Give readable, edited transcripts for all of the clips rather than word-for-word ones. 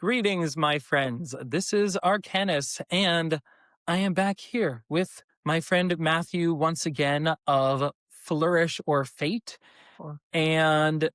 Greetings, my friends. This is Archanis, and I am back here with my friend Matthew once again of Flourish or Fate. And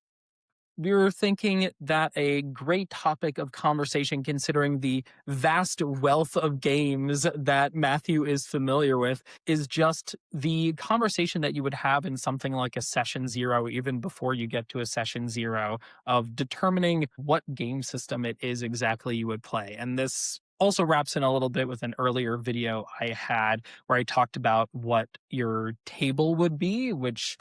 we were thinking that a great topic of conversation, considering the vast wealth of games that Matthew is familiar with, is just the conversation that you would have in something like a session zero, even before you get to a session zero, of determining what game system it is exactly you would play. And this also wraps in a little bit with an earlier video I had where I talked about what your table would be, which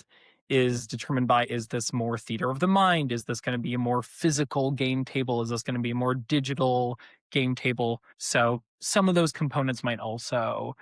is determined by, is this more theater of the mind? Is this going to be a more physical game table? Is this going to be a more digital game table? So some of those components might also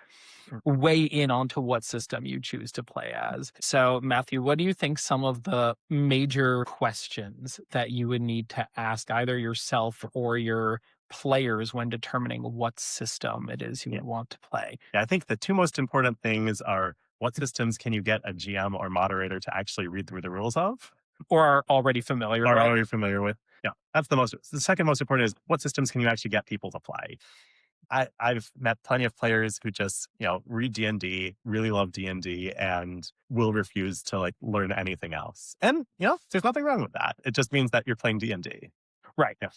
weigh in onto what system you choose to play as. So Matthew, what do you think some of the major questions that you would need to ask either yourself or your players when determining what system it is you would want to play? Yeah, I think the two most important things are what systems can you get a GM or moderator to actually read through the rules of Or are already familiar or with? are you familiar with? Yeah, that's the second most important is what systems can you actually get people to play? I've met plenty of players who just, read D&D, really love D&D, and will refuse to learn anything else. And, there's nothing wrong with that. It just means that you're playing D&D. Right. Yeah.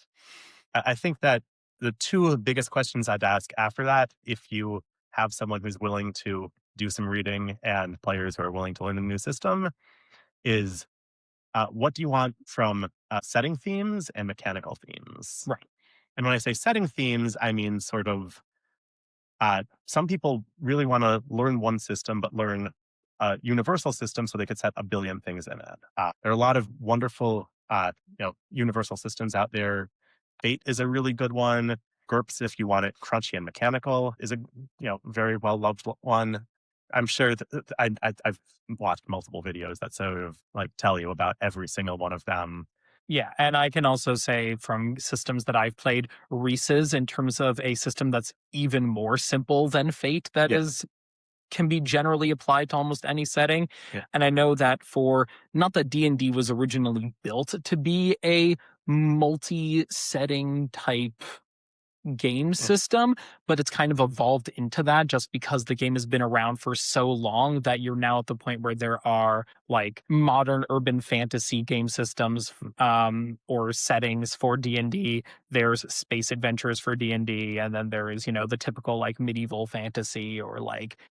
I think that the two biggest questions I'd ask after that, if you have someone who's willing to do some reading and players who are willing to learn a new system, is what do you want from setting themes and mechanical themes? Right. And when I say setting themes, I mean sort of some people really want to learn one system, but learn a universal system so they could set a billion things in it. There are a lot of wonderful, universal systems out there. Fate is a really good one. GURPS, if you want it crunchy and mechanical, is a very well loved one. I'm sure that I've watched multiple videos that sort of tell you about every single one of them. Yeah, and I can also say from systems that I've played, Risus, in terms of a system that's even more simple than Fate, that Yeah, is can be generally applied to almost any setting. yeah, And I know that for, not that D&D was originally built to be a multi-setting type game mm, system, but it's kind of evolved into that just because the game has been around for so long that you're now at the point where there are modern urban fantasy game systems or settings for D&D. There's space adventures for D&D, and then there is, the typical medieval fantasy or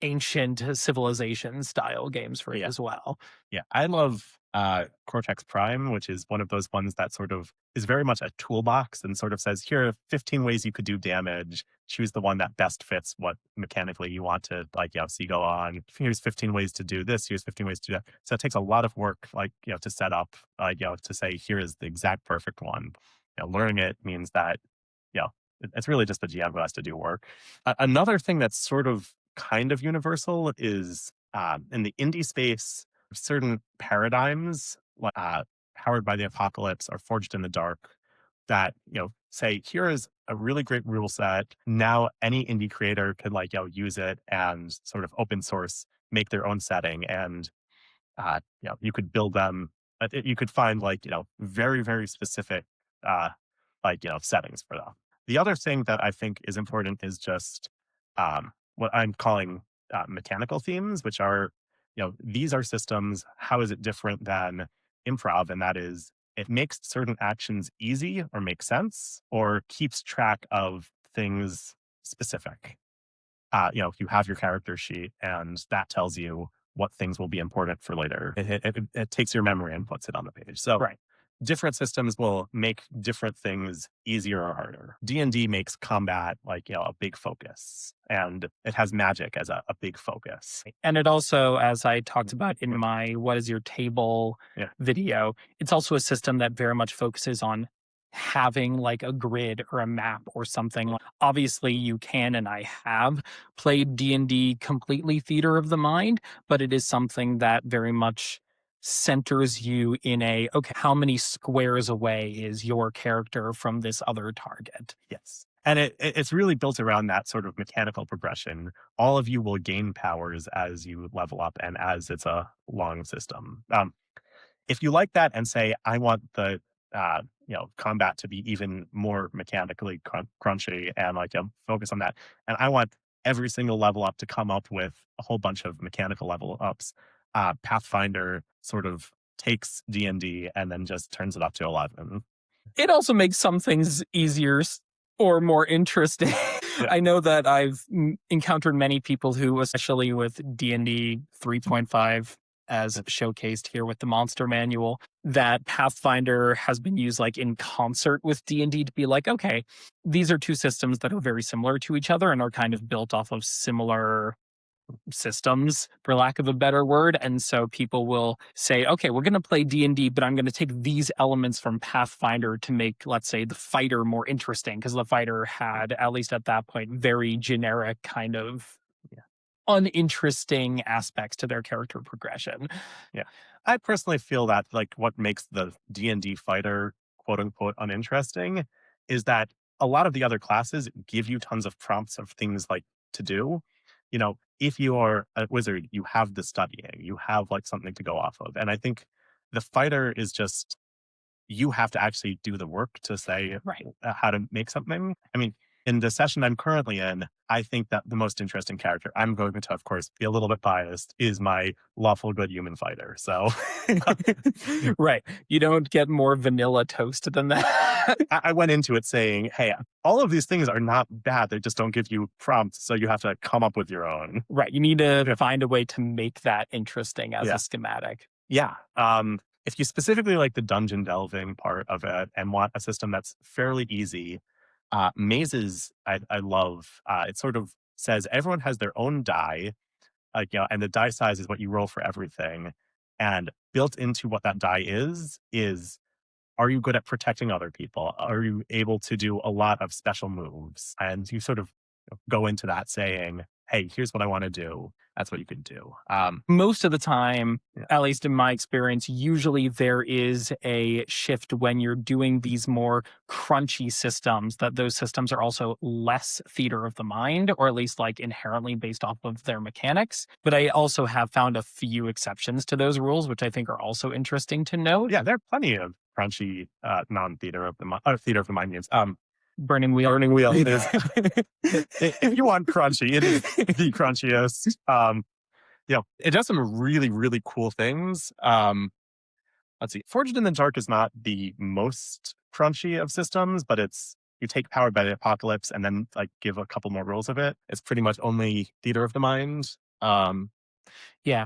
ancient civilization style games for it yeah. as well. Yeah, I love Cortex Prime, which is one of those ones that sort of is very much a toolbox and sort of says, here are 15 ways you could do damage. Choose the one that best fits what mechanically you want to see go on. Here's 15 ways to do this. Here's 15 ways to do that. So it takes a lot of work, to set up, to say, here is the exact perfect one. Learning it means that, it's really just the GM who has to do work. Another thing that's sort of kind of universal is in the indie space, certain paradigms powered by the apocalypse or forged in the dark that say, here is a really great rule set. Now any indie creator could use it and sort of open source, make their own setting, and you could build them. You could find very, very specific settings for them. The other thing that I think is important is just what I'm calling mechanical themes, which are, these are systems. How is it different than improv? And that is, it makes certain actions easy or make sense or keeps track of things specific. You have your character sheet and that tells you what things will be important for later. It takes your memory and puts it on the page. So Right. different systems will make different things easier or harder. D&D makes combat a big focus, and it has magic as a big focus. And it also, as I talked about in my What is Your Table Yeah. video, it's also a system that very much focuses on having a grid or a map or something. Obviously, you can, and I have played D&D completely theater of the mind, but it is something that very much centers you in okay, how many squares away is your character from this other target? Yes. And it's really built around that sort of mechanical progression. All of you will gain powers as you level up and as it's a long system. If you like that and say, I want the combat to be even more mechanically crunchy and like focus on that. And I want every single level up to come up with a whole bunch of mechanical level ups. Pathfinder sort of takes D&D and then just turns it up to 11. It also makes some things easier or more interesting. Yeah. I know that I've encountered many people who, especially with D&D 3.5 as showcased here with the monster manual, that Pathfinder has been used like in concert with D&D to be like, okay, these are two systems that are very similar to each other and are kind of built off of similar systems, for lack of a better word. And so people will say, okay, we're going to play D&D, but I'm going to take these elements from Pathfinder to make, let's say, the fighter more interesting, because the fighter had, at least at that point, very generic kind of uninteresting aspects to their character progression. Yeah. I personally feel that like what makes the D&D fighter quote unquote uninteresting is that a lot of the other classes give you tons of prompts of things like to do. If you are a wizard, you have the studying, you have like something to go off of. And I think the fighter is just, you have to actually do the work to say Right. How to make something. I mean, in the session I'm currently in, I think that the most interesting character, I'm going to, of course, be a little bit biased, is my lawful good human fighter. So, right. You don't get more vanilla toast than that. I went into it saying, hey, all of these things are not bad. They just don't give you prompts. So you have to come up with your own. Right. You need to find a way to make that interesting as a schematic. Yeah. If you specifically like the dungeon delving part of it and want a system that's fairly easy, mazes I love. It sort of says everyone has their own die, and the die size is what you roll for everything. And built into what that die is are you good at protecting other people? Are you able to do a lot of special moves? And you sort of go into that saying, hey, here's what I want to do. That's what you can do. Most of the time, at least in my experience, usually there is a shift when you're doing these more crunchy systems, that those systems are also less theater of the mind, or at least like inherently based off of their mechanics. But I also have found a few exceptions to those rules, which I think are also interesting to note. Yeah, there are plenty of crunchy non-theater of the mind, theater of the mind games. Burning Wheel. Burning Wheel is, if you want crunchy, it is the crunchiest. It does some really, really cool things. Let's see. Forged in the Dark is not the most crunchy of systems, but you take Powered by the Apocalypse and then like give a couple more rolls of it. It's pretty much only theater of the mind. Yeah.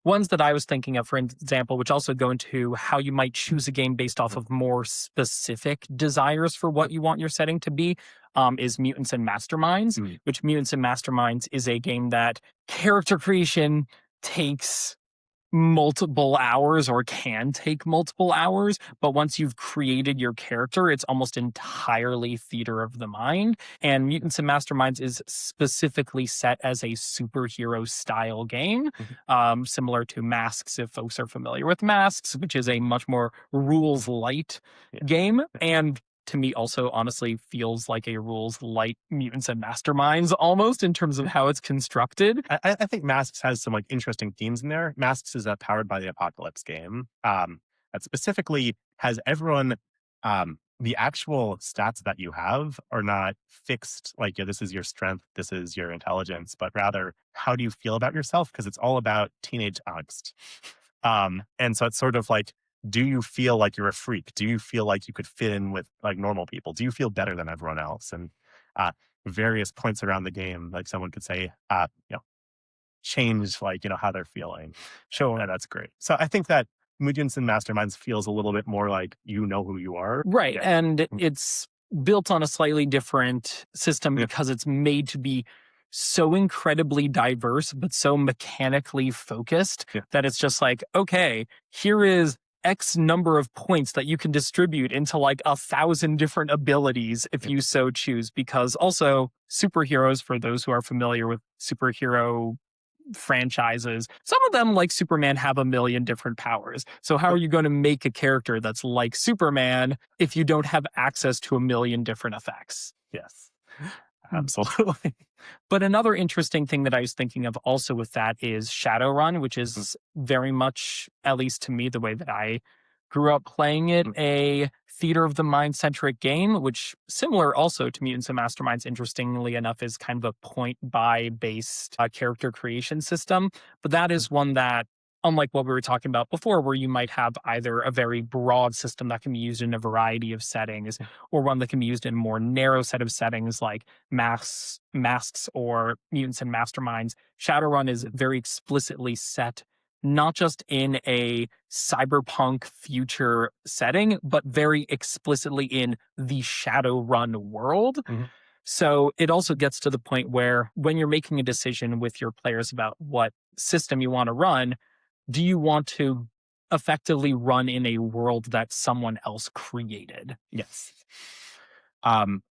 Ones that I was thinking of, for example, which also go into how you might choose a game based off of more specific desires for what you want your setting to be, is Mutants and Masterminds, which Mutants and Masterminds is a game that character creation takes multiple hours or can take multiple hours, but once you've created your character, it's almost entirely theater of the mind. And Mutants and Masterminds is specifically set as a superhero style game, similar to Masks, if folks are familiar with Masks, which is a much more rules light game. And to me also honestly feels like a rules light Mutants and Masterminds almost in terms of how it's constructed. I think Masks has some like interesting themes in there. Masks is a Powered by the Apocalypse game that specifically has everyone, the actual stats that you have are not fixed, like, this is your strength, this is your intelligence, but rather, how do you feel about yourself? Because it's all about teenage angst. And so it's sort of like, do you feel like you're a freak? Do you feel like you could fit in with like normal people? Do you feel better than everyone else? And various points around the game, like someone could say, change like, how they're feeling. Sure. And that's great. So I think that Mutants and Masterminds feels a little bit more like you know who you are. Right. Yeah. And it's built on a slightly different system because it's made to be so incredibly diverse, but so mechanically focused that it's just like, okay, here is X number of points that you can distribute into like 1,000 different abilities if you so choose. Because also superheroes, for those who are familiar with superhero franchises, some of them, like Superman, have 1 million different powers. So how are you going to make a character that's like Superman if you don't have access to 1 million different effects? Yes, absolutely. But another interesting thing that I was thinking of also with that is Shadowrun, which is very much, at least to me, the way that I grew up playing it, a theater of the mind centric game, which similar also to Mutants and Masterminds, interestingly enough, is kind of a point buy based character creation system. But that is one that, unlike what we were talking about before, where you might have either a very broad system that can be used in a variety of settings, or one that can be used in a more narrow set of settings like masks or Mutants and Masterminds. Shadowrun is very explicitly set not just in a cyberpunk future setting, but very explicitly in the Shadowrun world. So it also gets to the point where when you're making a decision with your players about what system you want to run, do you want to effectively run in a world that someone else created? Yes.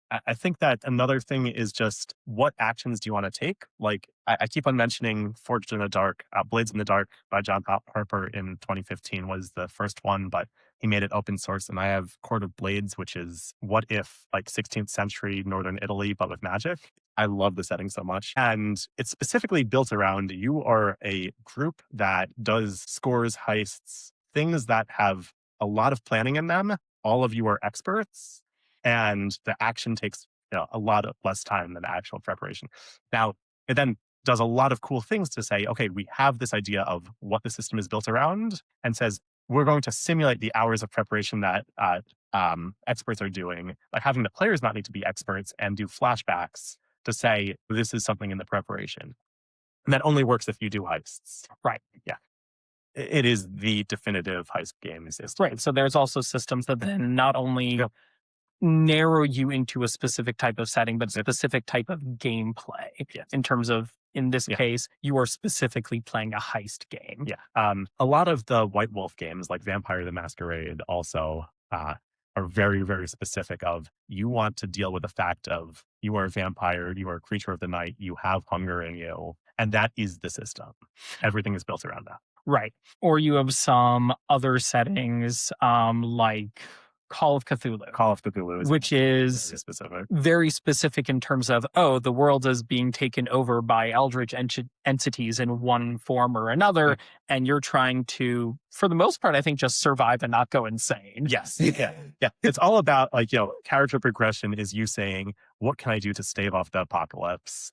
I think that another thing is just what actions do you want to take? Like I keep on mentioning Forged in the Dark, Blades in the Dark by John Harper in 2015 was the first one, but he made it open source. And I have Court of Blades, which is what if like 16th century Northern Italy, but with magic. I love the setting so much. And it's specifically built around you are a group that does scores, heists, things that have a lot of planning in them. All of you are experts. And the action takes a lot of less time than actual preparation. Now, it then does a lot of cool things to say, okay, we have this idea of what the system is built around and says, we're going to simulate the hours of preparation that experts are doing by having the players not need to be experts and do flashbacks to say, this is something in the preparation. And that only works if you do heists. Right. Yeah. It is the definitive heist game system. Right. So there's also systems that then not only narrow you into a specific type of setting, but a specific type of gameplay. In terms of, in this case, you are specifically playing a heist game. A lot of the White Wolf games, like Vampire the Masquerade, also are very, very specific of you want to deal with the fact of you are a vampire, you are a creature of the night, you have hunger in you, and that is the system. Everything is built around that. Right. Or you have some other settings like Call of Cthulhu. Call of Cthulhu is which is very specific in terms of, the world is being taken over by eldritch entities in one form or another, and you're trying to, for the most part, I think, just survive and not go insane. Yes. Yeah. It's all about character progression is you saying, what can I do to stave off the apocalypse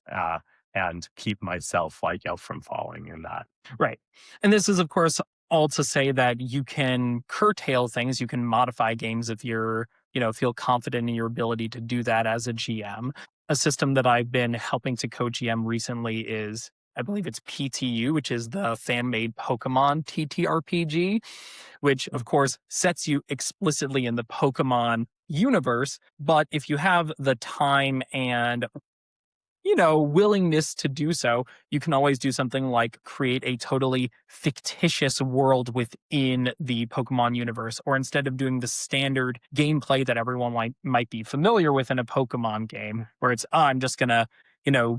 and keep myself from falling in that. Right. And this is, of course, all to say that you can curtail things, you can modify games if you're, feel confident in your ability to do that as a GM. A system that I've been helping to co-GM recently is, I believe it's PTU, which is the fan-made Pokemon TTRPG, which of course sets you explicitly in the Pokemon universe. But if you have the time and willingness to do so, you can always do something like create a totally fictitious world within the Pokemon universe. Or instead of doing the standard gameplay that everyone might be familiar with in a Pokemon game, where it's, I'm just going to,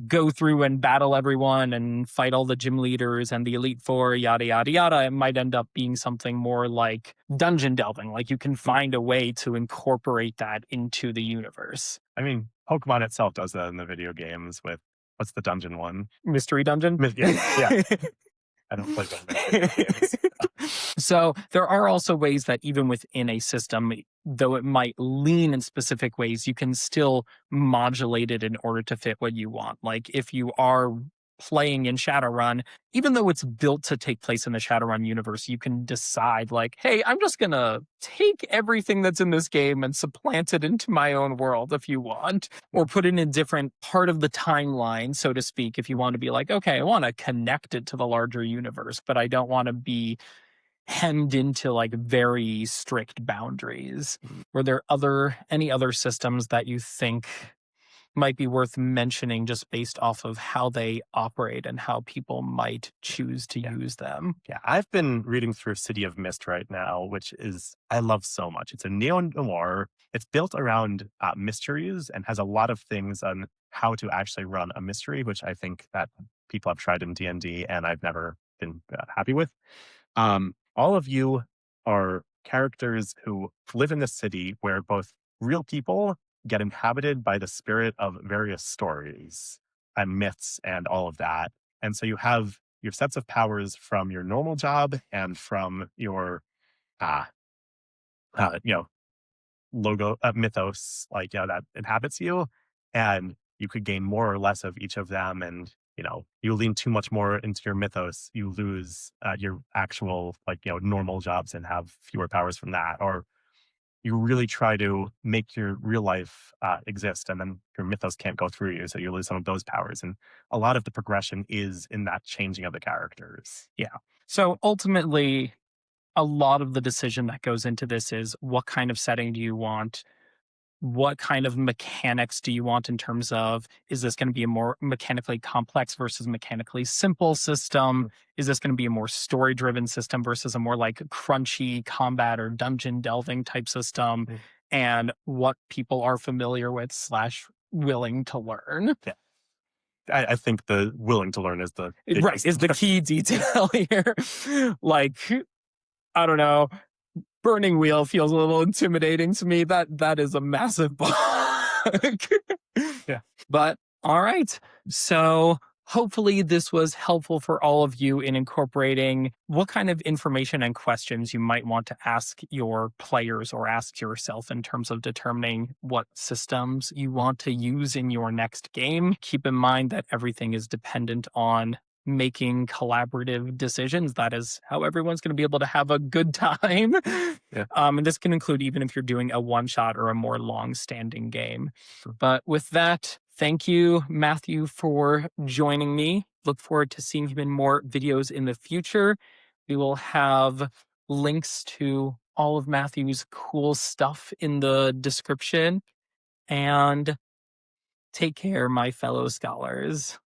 go through and battle everyone and fight all the gym leaders and the Elite Four, yada, yada, yada. It might end up being something more like dungeon delving. Like you can find a way to incorporate that into the universe. I mean, Pokemon itself does that in the video games with, what's the dungeon one? Mystery Dungeon? Yeah. I don't play video games. So there are also ways that even within a system, though it might lean in specific ways, you can still modulate it in order to fit what you want. Like if you are playing in Shadowrun, even though it's built to take place in the Shadowrun universe, you can decide like, hey, I'm just going to take everything that's in this game and supplant it into my own world if you want, or put it in a different part of the timeline, so to speak, if you want to be like, okay, I want to connect it to the larger universe, but I don't want to be hemmed into like very strict boundaries. Were there any other systems that you think might be worth mentioning just based off of how they operate and how people might choose to use them? Yeah, I've been reading through City of Mist right now, which I love so much. It's a neo-noir. It's built around mysteries and has a lot of things on how to actually run a mystery, which I think that people have tried in D&D and I've never been happy with. All of you are characters who live in the city where both real people get inhabited by the spirit of various stories and myths and all of that. And so you have your sets of powers from your normal job and from your logo mythos, like, that inhabits you, and you could gain more or less of each of them. And you lean too much more into your mythos, you lose your actual, like, normal jobs and have fewer powers from that. Or you really try to make your real life exist, and then your mythos can't go through you, so you lose some of those powers. And a lot of the progression is in that changing of the characters. Yeah. So ultimately, a lot of the decision that goes into this is what kind of setting do you want? What kind of mechanics do you want in terms of, is this going to be a more mechanically complex versus mechanically simple system? Is this going to be a more story driven system versus a more like crunchy combat or dungeon delving type system? And what people are familiar with / willing to learn. Yeah. I think the willing to learn is the Right, is the key detail here. Like, I don't know, Burning Wheel feels a little intimidating to me. That is a massive book. Yeah. But all right. So hopefully this was helpful for all of you in incorporating what kind of information and questions you might want to ask your players or ask yourself in terms of determining what systems you want to use in your next game. Keep in mind that everything is dependent on making collaborative decisions. That is how everyone's going to be able to have a good time. Yeah. And this can include even if you're doing a one-shot or a more long-standing game. But with that, thank you, Matthew, for joining me. Look forward to seeing you in more videos in the future. We will have links to all of Matthew's cool stuff in the description. And take care, my fellow scholars.